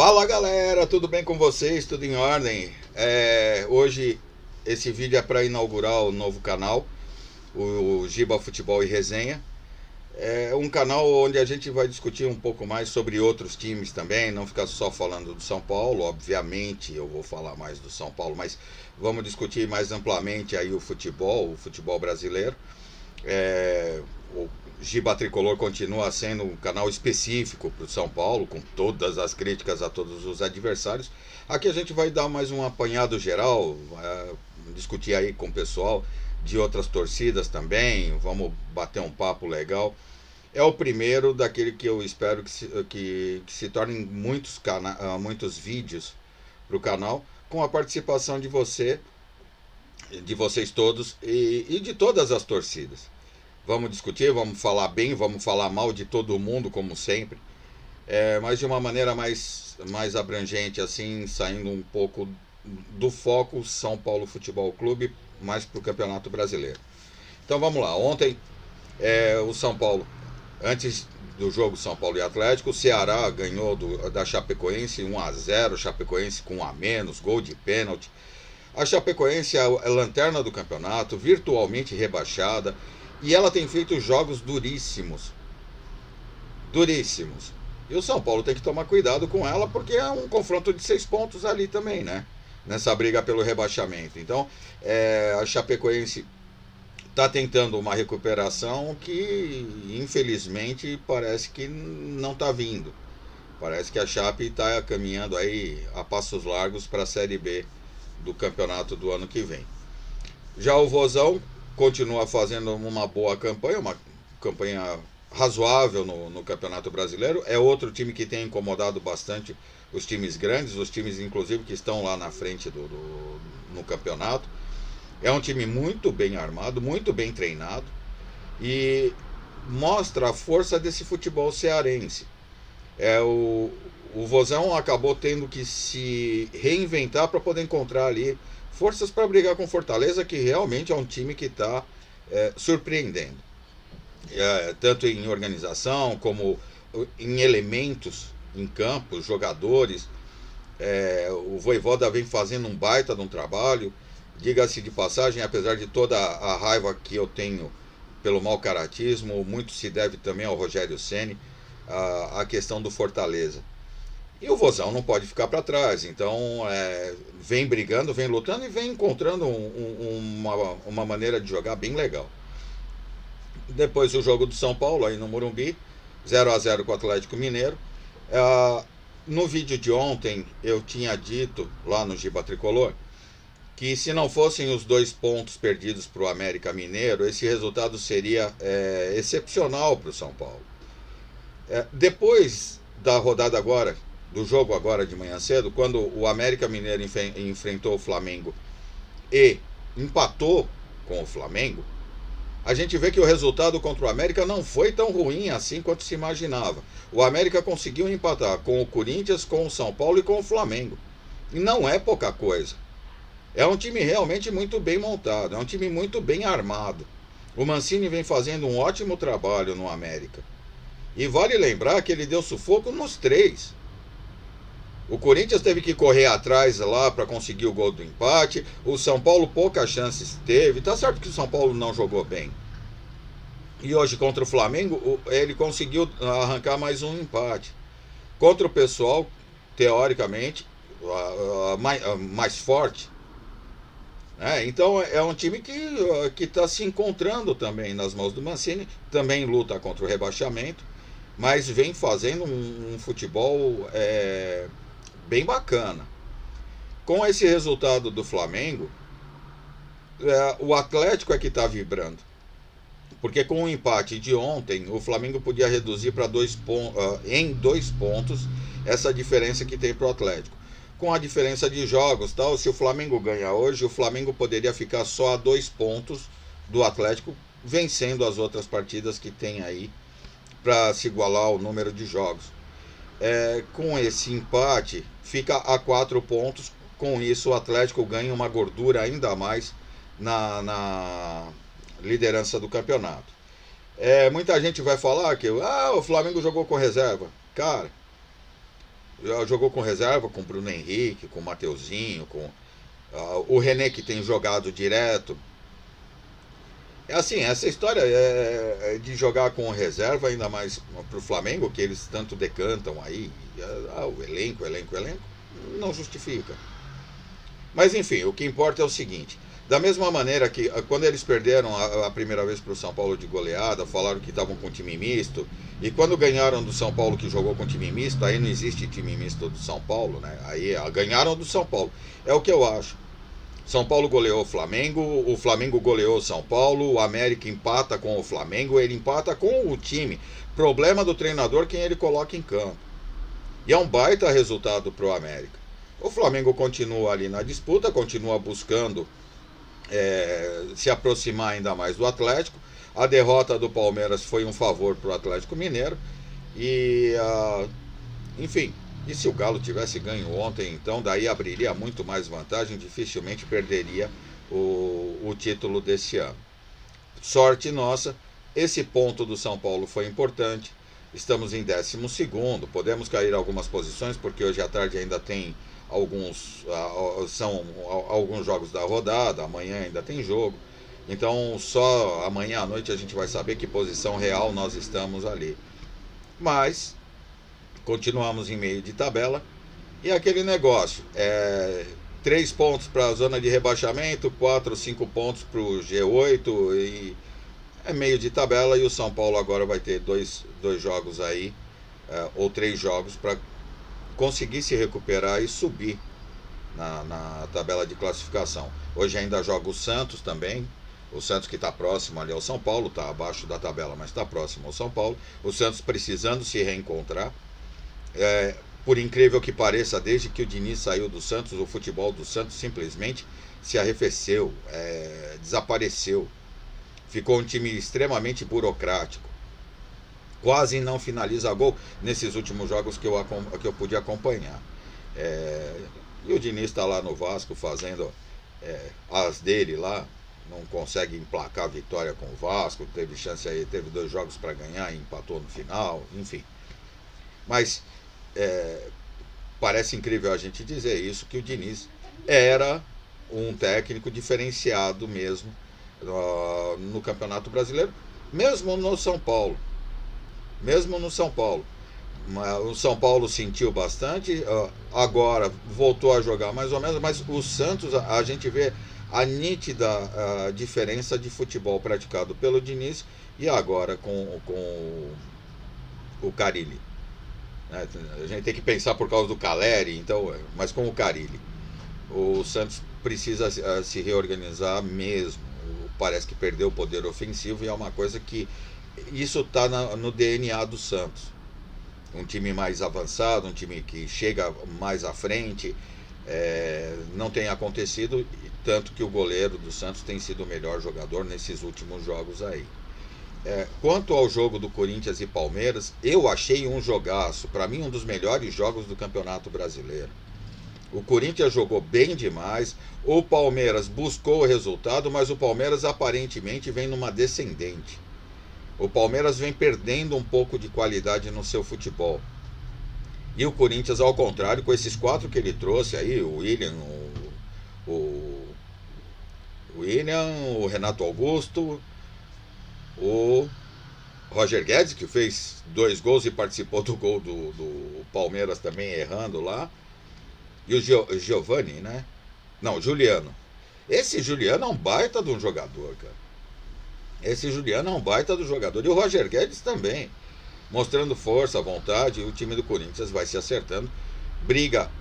Fala galera, tudo bem com vocês? Tudo em ordem? Hoje esse vídeo é para inaugurar o novo canal, o Giba Futebol e Resenha. É um canal onde a gente vai discutir um pouco mais sobre outros times também, não ficar só falando do São Paulo. Obviamente eu vou falar mais do São Paulo, mas vamos discutir mais amplamente aí o futebol brasileiro. O Giba Tricolor continua sendo um canal específico para o São Paulo, com todas as críticas a todos os adversários. Aqui a gente vai dar mais um apanhado geral, discutir aí com o pessoal de outras torcidas também, vamos bater um papo legal. É o primeiro daquele que eu espero que se tornem muitos vídeos para o canal, com a participação de vocês todos e de todas as torcidas. Vamos discutir, vamos falar bem, vamos falar mal de todo mundo, como sempre, mas de uma maneira mais abrangente, assim, saindo um pouco do foco São Paulo Futebol Clube, mais para o Campeonato Brasileiro. Então vamos lá. Ontem, o São Paulo, antes do jogo São Paulo e Atlético, o Ceará ganhou da Chapecoense 1-0, Chapecoense com um a menos, gol de pênalti. A Chapecoense é a lanterna do campeonato, virtualmente rebaixada, e ela tem feito jogos duríssimos. Duríssimos. E o São Paulo tem que tomar cuidado com ela, porque é um confronto de 6 pontos ali também, né? Nessa briga pelo rebaixamento. Então, a Chapecoense está tentando uma recuperação que, infelizmente, parece que não está vindo. Parece que a Chape está caminhando aí a passos largos para a Série B do campeonato do ano que vem. Já o Vozão continua fazendo uma boa campanha, uma campanha razoável no Campeonato Brasileiro. É outro time que tem incomodado bastante os times grandes, os times inclusive que estão lá na frente no campeonato. É um time muito bem armado, muito bem treinado e mostra a força desse futebol cearense. O Vozão acabou tendo que se reinventar para poder encontrar ali forças para brigar com Fortaleza, que realmente é um time que está surpreendendo. Tanto em organização como em elementos em campo, jogadores. O Vojvoda vem fazendo um baita de um trabalho. Diga-se de passagem, apesar de toda a raiva que eu tenho pelo mau caratismo, muito se deve também ao Rogério Ceni, a questão do Fortaleza. E o Vozão não pode ficar para trás, então vem brigando, vem lutando e vem encontrando uma maneira de jogar bem legal. Depois o jogo do São Paulo, aí no Morumbi, 0-0 com o Atlético Mineiro. No vídeo de ontem eu tinha dito, lá no Giba Tricolor, que se não fossem os 2 pontos perdidos para o América Mineiro, esse resultado seria excepcional para o São Paulo. Depois da rodada agora, do jogo agora de manhã cedo, quando o América Mineiro enfrentou o Flamengo e empatou com o Flamengo, a gente vê que o resultado contra o América não foi tão ruim assim quanto se imaginava. O América conseguiu empatar com o Corinthians, com o São Paulo e com o Flamengo. E não é pouca coisa. É um time realmente muito bem montado, é um time muito bem armado. O Mancini vem fazendo um ótimo trabalho no América. E vale lembrar que ele deu sufoco nos 3. O Corinthians teve que correr atrás lá para conseguir o gol do empate. O São Paulo poucas chances teve. Tá certo que o São Paulo não jogou bem. E hoje contra o Flamengo ele conseguiu arrancar mais um empate. Contra o pessoal, teoricamente, mais forte. Então é um time que está se encontrando também nas mãos do Mancini. Também luta contra o rebaixamento. Mas vem fazendo um futebol bem bacana. Com esse resultado do Flamengo, o Atlético é que está vibrando. Porque com o empate de ontem, o Flamengo podia reduzir para 2 pontos essa diferença que tem para o Atlético. Com a diferença de jogos, tal, se o Flamengo ganhar hoje, o Flamengo poderia ficar só a 2 pontos do Atlético, vencendo as outras partidas que tem aí para se igualar ao número de jogos. Com esse empate, fica a 4 pontos. Com isso, o Atlético ganha uma gordura ainda mais na liderança do campeonato. Muita gente vai falar que o Flamengo jogou com reserva. Cara, Já jogou com reserva, com Bruno Henrique, com Mateuzinho, com o René, que tem jogado direto. É assim, essa história de jogar com reserva, ainda mais para o Flamengo, que eles tanto decantam aí, o elenco, não justifica. Mas enfim, o que importa é o seguinte: da mesma maneira que quando eles perderam a primeira vez para o São Paulo de goleada, falaram que estavam com time misto, e quando ganharam do São Paulo que jogou com time misto, aí não existe time misto do São Paulo, né? Aí ganharam do São Paulo. É o que eu acho. São Paulo goleou o Flamengo goleou o São Paulo, o América empata com o Flamengo, ele empata com o time. Problema do treinador quem ele coloca em campo. E é um baita resultado para o América. O Flamengo continua ali na disputa, continua buscando se aproximar ainda mais do Atlético. A derrota do Palmeiras foi um favor para o Atlético Mineiro. E, enfim, e se o Galo tivesse ganho ontem, então daí abriria muito mais vantagem, dificilmente perderia o título desse ano. Sorte nossa, esse ponto do São Paulo foi importante. Estamos em 12º, podemos cair algumas posições, porque hoje à tarde ainda tem alguns jogos da rodada, amanhã ainda tem jogo. Então só amanhã à noite a gente vai saber que posição real nós estamos ali. Mas continuamos em meio de tabela. E aquele negócio, 3 pontos para a zona de rebaixamento, 4, 5 pontos para o G8, e é meio de tabela. E o São Paulo agora vai ter dois jogos aí, ou 3 jogos, para conseguir se recuperar e subir na tabela de classificação. Hoje ainda joga o Santos também. O Santos, que está próximo ali ao São Paulo, está abaixo da tabela, mas está próximo ao São Paulo. O Santos precisando se reencontrar. Por incrível que pareça, desde que o Diniz saiu do Santos, o futebol do Santos simplesmente se arrefeceu, desapareceu. Ficou um time extremamente burocrático. Quase não finaliza gol nesses últimos jogos que eu pude acompanhar. E o Diniz está lá no Vasco fazendo as dele lá. Não consegue emplacar a vitória com o Vasco. Teve chance aí, teve 2 jogos para ganhar e empatou no final, enfim. Mas parece incrível a gente dizer isso, que o Diniz era um técnico diferenciado mesmo no Campeonato Brasileiro, mesmo no São Paulo. O São Paulo sentiu bastante, agora voltou a jogar mais ou menos, mas o Santos, a gente vê a nítida diferença de futebol praticado pelo Diniz e agora com o Carille. A gente tem que pensar por causa do Caleri, então, mas com o Carille. O Santos precisa se reorganizar mesmo. Parece que perdeu o poder ofensivo e é uma coisa que isso está no DNA do Santos. Um time mais avançado, um time que chega mais à frente. Não tem acontecido, tanto que o goleiro do Santos tem sido o melhor jogador nesses últimos jogos aí. Quanto ao jogo do Corinthians e Palmeiras, eu achei um jogaço, para mim um dos melhores jogos do Campeonato Brasileiro. O Corinthians jogou bem demais, o Palmeiras buscou o resultado, mas o Palmeiras aparentemente vem numa descendente. O Palmeiras vem perdendo um pouco de qualidade no seu futebol. E o Corinthians, ao contrário, com esses 4 que ele trouxe aí, o William, o Renato Augusto, o Roger Guedes, que fez 2 gols e participou do gol do Palmeiras também, errando lá. E o Giovani, né? Não, Juliano. Esse Juliano é um baita de um jogador, cara. E o Roger Guedes também, mostrando força, vontade. E o time do Corinthians vai se acertando. Briga,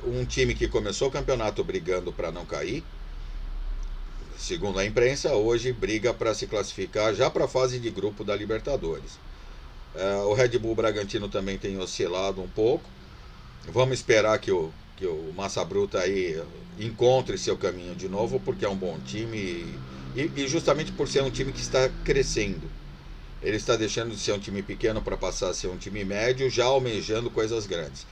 um time que começou o campeonato brigando para não cair, segundo a imprensa, hoje briga para se classificar já para a fase de grupo da Libertadores. O Red Bull Bragantino também tem oscilado um pouco. Vamos esperar que o Massa Bruta aí encontre seu caminho de novo, porque é um bom time e justamente por ser um time que está crescendo. Ele está deixando de ser um time pequeno para passar a ser um time médio, já almejando coisas grandes.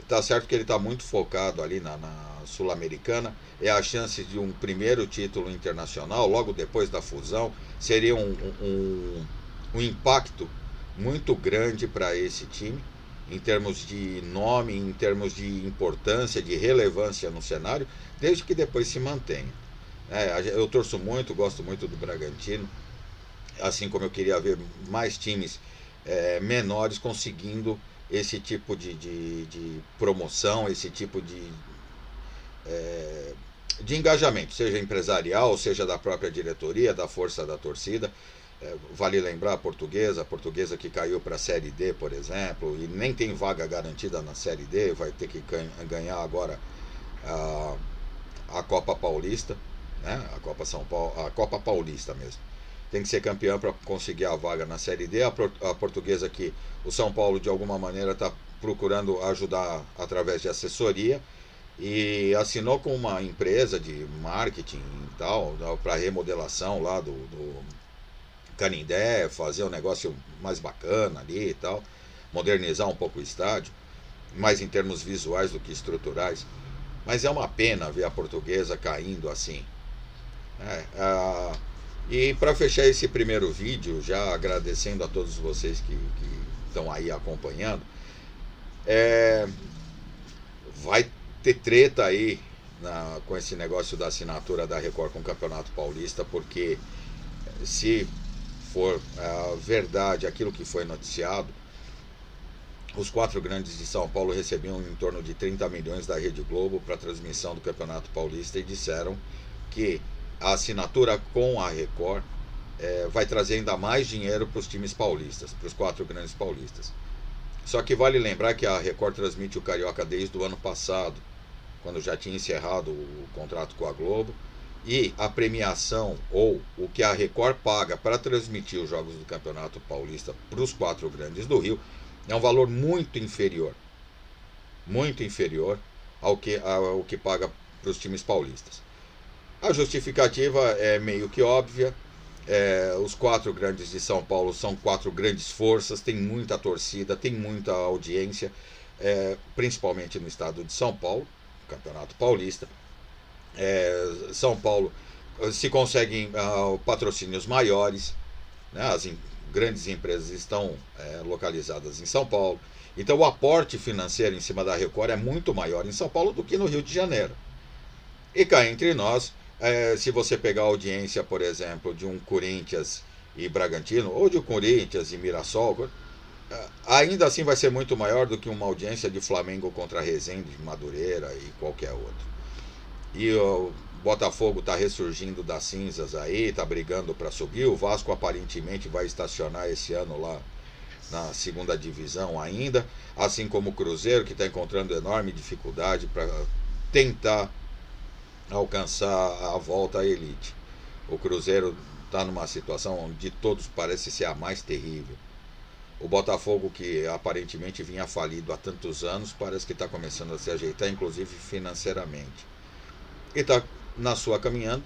Tá certo que ele está muito focado ali na Sul-Americana. É a chance de um primeiro título internacional, logo depois da fusão. Seria um impacto muito grande para esse time. em termos de nome, em termos de importância, de relevância no cenário, desde que depois se mantenha. Eu torço muito, gosto muito do Bragantino, assim como eu queria ver mais times menores conseguindo esse tipo de promoção, esse tipo de engajamento, seja empresarial, seja da própria diretoria, da força da torcida. Vale lembrar a portuguesa que caiu para a Série D, por exemplo, e nem tem vaga garantida na Série D, vai ter que ganhar agora a Copa Paulista, né? A Copa São Paulo, a Copa Paulista mesmo. Tem que ser campeã para conseguir a vaga na Série D. A portuguesa que o São Paulo de alguma maneira está procurando ajudar através de assessoria e assinou com uma empresa de marketing e tal para remodelação lá do Canindé, fazer um negócio mais bacana ali e tal, modernizar um pouco o estádio, mais em termos visuais do que estruturais. Mas é uma pena ver a portuguesa caindo assim. E para fechar esse primeiro vídeo, já agradecendo a todos vocês que estão aí acompanhando, vai ter treta aí com esse negócio da assinatura da Record com o Campeonato Paulista, porque se for verdade aquilo que foi noticiado, os 4 grandes de São Paulo recebiam em torno de 30 milhões da Rede Globo para a transmissão do Campeonato Paulista e disseram que a assinatura com a Record vai trazer ainda mais dinheiro para os times paulistas, para os 4 grandes paulistas. Só que vale lembrar que a Record transmite o Carioca desde o ano passado, quando já tinha encerrado o contrato com a Globo, e a premiação, ou o que a Record paga para transmitir os jogos do Campeonato Paulista para os 4 grandes do Rio, é um valor muito inferior ao que paga para os times paulistas. A justificativa é meio que óbvia. Os 4 grandes de São Paulo são 4 grandes forças, tem muita torcida, tem muita audiência, principalmente no estado de São Paulo, Campeonato Paulista. São Paulo se conseguem patrocínios maiores, né? As grandes empresas estão localizadas em São Paulo, então o aporte financeiro em cima da Record é muito maior em São Paulo do que no Rio de Janeiro. E cá entre nós, se você pegar a audiência, por exemplo, de um Corinthians e Bragantino, ou de um Corinthians e Mirassol, ainda assim vai ser muito maior do que uma audiência de Flamengo contra Resende, Madureira e qualquer outro. E o Botafogo está ressurgindo das cinzas aí, está brigando para subir. O Vasco aparentemente vai estacionar esse ano lá na segunda divisão ainda, assim como o Cruzeiro, que está encontrando enorme dificuldade para tentar alcançar a volta à elite. O Cruzeiro está numa situação onde de todos parece ser a mais terrível. O Botafogo, que aparentemente vinha falido há tantos anos, parece que está começando a se ajeitar, inclusive financeiramente. E está na sua caminhando.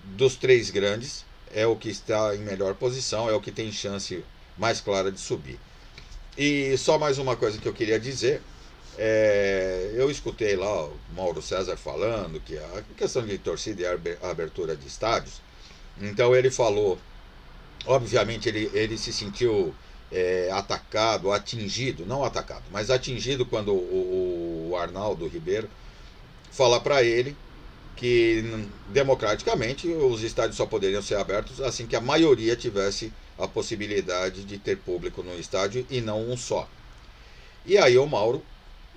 Dos 3 grandes, é o que está em melhor posição, é o que tem chance mais clara de subir. E só mais uma coisa que eu queria dizer. Eu escutei lá o Mauro César falando que a questão de torcida e abertura de estádios. Então ele falou, obviamente ele se sentiu atacado, atingido, não atacado, mas atingido quando o Arnaldo Ribeiro fala para ele que democraticamente os estádios só poderiam ser abertos assim que a maioria tivesse a possibilidade de ter público no estádio e não um só. E aí o Mauro,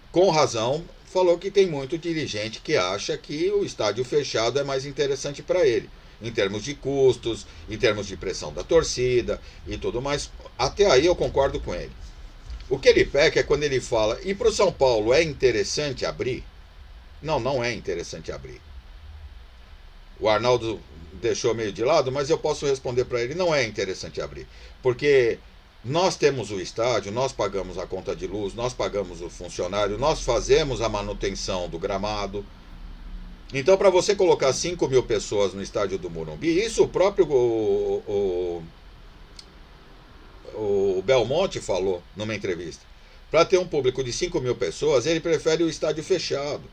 com razão, falou que tem muito dirigente que acha que o estádio fechado é mais interessante para ele, em termos de custos, em termos de pressão da torcida e tudo mais. Até aí eu concordo com ele. O que ele peca é quando ele fala, e para o São Paulo é interessante abrir? Não, não é interessante abrir. O Arnaldo deixou meio de lado, mas eu posso responder para ele, não é interessante abrir. Porque nós temos o estádio, nós pagamos a conta de luz, nós pagamos o funcionário, nós fazemos a manutenção do gramado. Então, para você colocar 5 mil pessoas no estádio do Morumbi, isso o próprio o Belmonte falou numa entrevista. Para ter um público de 5 mil pessoas, ele prefere o estádio fechado.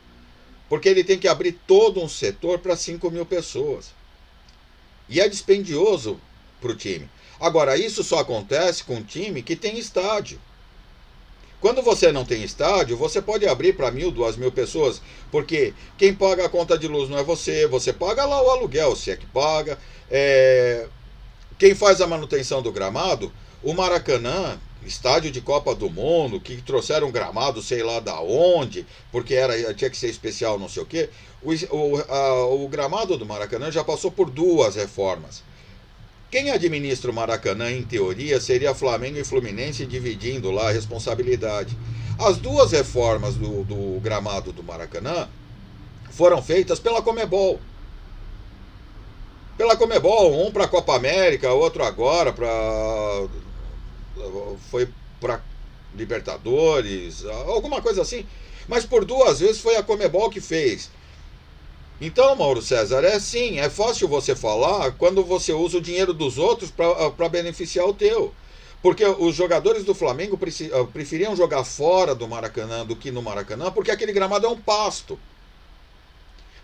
Porque ele tem que abrir todo um setor para 5 mil pessoas. E é dispendioso para o time. Agora, isso só acontece com um time que tem estádio. Quando você não tem estádio, você pode abrir para 1.000, 2.000 pessoas, porque quem paga a conta de luz não é você, você paga lá o aluguel, se é que paga. Quem faz a manutenção do gramado, o Maracanã, estádio de Copa do Mundo, que trouxeram um gramado sei lá da onde, porque tinha que ser especial, não sei o quê. O gramado do Maracanã já passou por 2 reformas. Quem administra o Maracanã, em teoria, seria Flamengo e Fluminense dividindo lá a responsabilidade. As 2 reformas do gramado do Maracanã foram feitas pela Conmebol. Um para a Copa América, outro agora foi para Libertadores, alguma coisa assim. Mas por 2 vezes foi a Conmebol que fez. Então, Mauro César, é fácil você falar quando você usa o dinheiro dos outros para beneficiar o teu. Porque os jogadores do Flamengo preferiam jogar fora do Maracanã do que no Maracanã, porque aquele gramado é um pasto.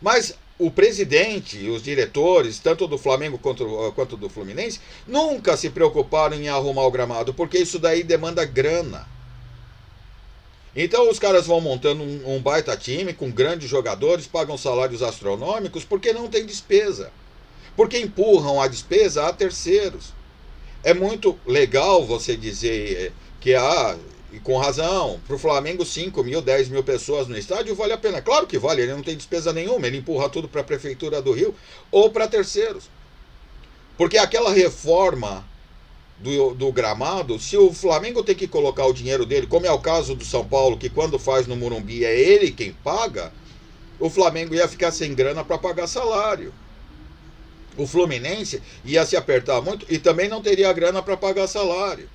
Mas o presidente e os diretores, tanto do Flamengo quanto do Fluminense, nunca se preocuparam em arrumar o gramado, porque isso daí demanda grana. Então os caras vão montando um baita time com grandes jogadores, pagam salários astronômicos, porque não tem despesa. Porque empurram a despesa a terceiros. É muito legal você dizer que, e com razão, para o Flamengo 5.000, 10.000 pessoas no estádio vale a pena. Claro que vale, ele não tem despesa nenhuma, ele empurra tudo para a Prefeitura do Rio ou para terceiros. Porque aquela reforma do gramado, se o Flamengo tem que colocar o dinheiro dele, como é o caso do São Paulo, que quando faz no Morumbi é ele quem paga, o Flamengo ia ficar sem grana para pagar salário. O Fluminense ia se apertar muito e também não teria grana para pagar salário.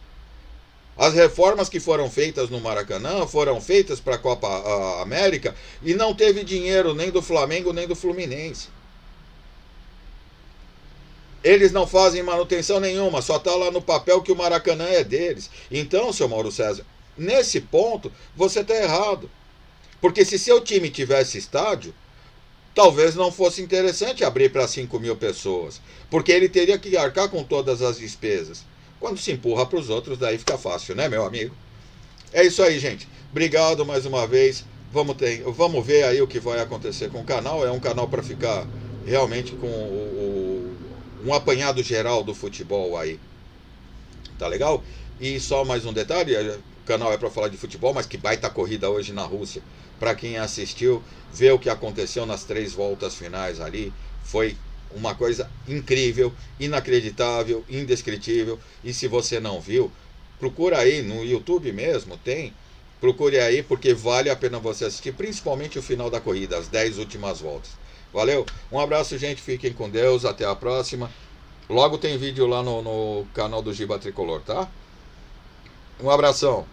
As reformas que foram feitas no Maracanã foram feitas para a Copa América e não teve dinheiro nem do Flamengo nem do Fluminense. Eles não fazem manutenção nenhuma, só está lá no papel que o Maracanã é deles. Então, seu Mauro César, nesse ponto, você está errado. Porque se seu time tivesse estádio, talvez não fosse interessante abrir para 5.000 pessoas. Porque ele teria que arcar com todas as despesas. Quando se empurra para os outros, daí fica fácil, né, meu amigo? É isso aí, gente. Obrigado mais uma vez. Vamos ver aí o que vai acontecer com o canal. É um canal para ficar realmente com um apanhado geral do futebol aí. Tá legal? E só mais um detalhe, o canal é para falar de futebol, mas que baita corrida hoje na Rússia. Para quem assistiu, ver o que aconteceu nas 3 voltas finais ali, foi uma coisa incrível, inacreditável, indescritível. E se você não viu, procura aí no YouTube mesmo, tem. Procure aí porque vale a pena você assistir, principalmente o final da corrida, as 10 últimas voltas. Valeu? Um abraço, gente. Fiquem com Deus. Até a próxima. Logo tem vídeo lá no canal do Giba Tricolor, tá? Um abração.